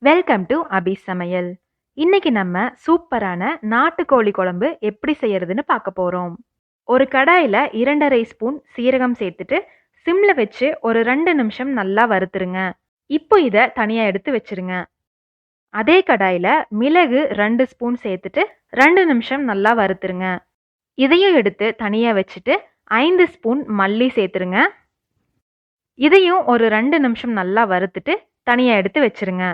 Welcome to அபி சமையல். இன்னைக்கு நம்ம சூப்பரான நாட்டுக்கோழி குழம்பு எப்படி செய்யறதுன்னு பார்க்க போறோம். ஒரு கடாயில 2½ ஸ்பூன் சீரகம் சேர்த்துட்டு சிம்ல வச்சு ஒரு 2 நிமிஷம் நல்லா வறுத்துருங்க. இப்போ இதை தனியா எடுத்து வச்சிருங்க. அதே கடாயில மிளகு 2 ஸ்பூன் சேர்த்துட்டு 2 நிமிஷம் நல்லா வறுத்துருங்க. இதையும் எடுத்து தனியா வச்சுட்டு 5 ஸ்பூன் மல்லி சேர்த்துருங்க. இதையும் ஒரு 2 நிமிஷம் நல்லா வறுத்துட்டு தனியா எடுத்து வச்சிருங்க.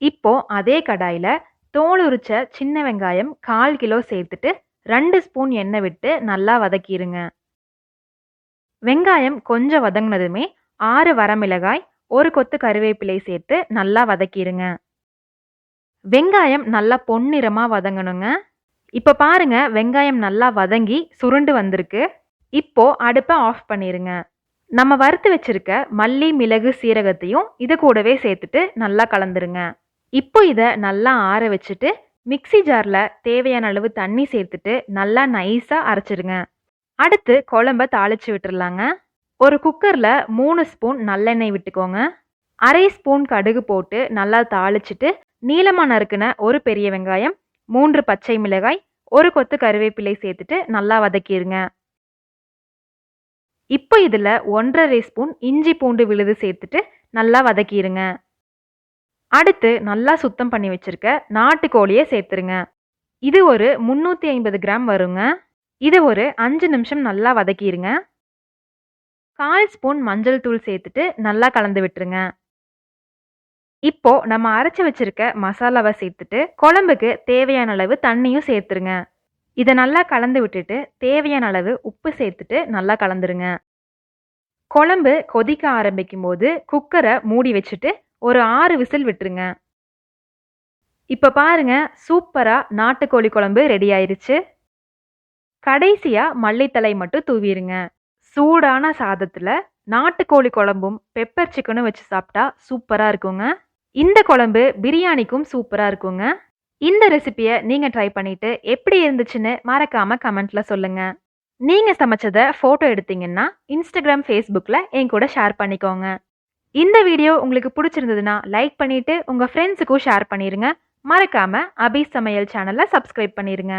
இப்போ அதே கடாயில தோல் உரிச்ச சின்ன வெங்காயம் 1/4 கிலோ சேர்த்துட்டு 2 ஸ்பூன் எண்ணெய் விட்டு நல்லா வதக்கிடுங்க. வெங்காயம் கொஞ்சம் வதங்கினதுமே 6 வரமிளகாய், 1 கொத்து கருவேப்பிலை சேர்த்து நல்லா வதக்கிடுங்க. வெங்காயம் நல்லா பொன்னிறமா வதங்கணுங்க. இப்போ பாருங்க, வெங்காயம் நல்லா வதங்கி சுருண்டு வந்திருக்கு. இப்போ அடுப்பை ஆஃப் பண்ணிருங்க. நம்ம வறுத்து வச்சிருக்க மல்லி, மிளகு, சீரகத்தையும் இது கூடவே சேர்த்துட்டு நல்லா கலந்துருங்க. இப்போ இதை நல்லா ஆற வச்சுட்டு மிக்ஸி ஜாரில் தேவையான அளவு தண்ணி சேர்த்துட்டு நல்லா நைஸாக அரைச்சிடுங்க. அடுத்து குழம்ப தாளித்து விட்டுடலாங்க. ஒரு குக்கரில் 3 ஸ்பூன் நல்லெண்ணெய் விட்டுக்கோங்க. 1/2 ஸ்பூன் கடுகு போட்டு நல்லா தாளிச்சிட்டு நீளமாக நறுக்குன ஒரு பெரிய வெங்காயம், 3 பச்சை மிளகாய், 1 கொத்து கருவேப்பிலை சேர்த்துட்டு நல்லா வதக்கிடுங்க. இப்போ இதில் 1½ ஸ்பூன் இஞ்சி பூண்டு விழுது சேர்த்துட்டு நல்லா வதக்கிடுங்க. அடுத்து நல்லா சுத்தம் பண்ணி வச்சிருக்க நாட்டுக்கோழியை சேர்த்துருங்க. இது ஒரு 350 கிராம் வருங்க. இதை ஒரு 5 நிமிஷம் நல்லா வதக்கிடுங்க. 1/4 ஸ்பூன் மஞ்சள் தூள் சேர்த்துட்டு நல்லா கலந்து விட்டுருங்க. இப்போ நம்ம அரைச்சி வச்சிருக்க மசாலாவை சேர்த்துட்டு குழம்புக்கு தேவையான அளவு தண்ணியும் சேர்த்துருங்க. இதை நல்லா கலந்து விட்டுட்டு தேவையான அளவு உப்பு சேர்த்துட்டு நல்லா கலந்துருங்க. குழம்பு கொதிக்க ஆரம்பிக்கும் போது குக்கரை மூடி வச்சுட்டு ஒரு 6 விசில் விட்டுருங்க. இப்போ பாருங்க, சூப்பரா நாட்டுக்கோழி குழம்பு ரெடி ஆயிருச்சு. கடைசியா மல்லித்தலை மட்டும் தூவிடுங்க. சூடான சாதத்துல நாட்டுக்கோழி குழம்பும் பெப்பர் சிக்கனும் வச்சு சாப்பிட்டா சூப்பரா இருக்குங்க. இந்த குழம்பு பிரியாணிக்கும் சூப்பரா இருக்குங்க. இந்த ரெசிபியை நீங்க ட்ரை பண்ணிட்டு எப்படி இருந்துச்சுன்னு மறக்காம கமெண்ட்ல சொல்லுங்க. நீங்க சமைச்சதை போட்டோ எடுத்தீங்கன்னா இன்ஸ்டாகிராம், ஃபேஸ்புக்ல என் கூட ஷேர் பண்ணிக்கோங்க. இந்த வீடியோ உங்களுக்கு பிடிச்சிருந்ததுன்னா லைக் பண்ணிட்டு உங்க ஃப்ரெண்ட்ஸுக்கும் ஷேர் பண்ணிருங்க. மறக்காம அபி சமையல் சேனலை சப்ஸ்கிரைப் பண்ணிருங்க.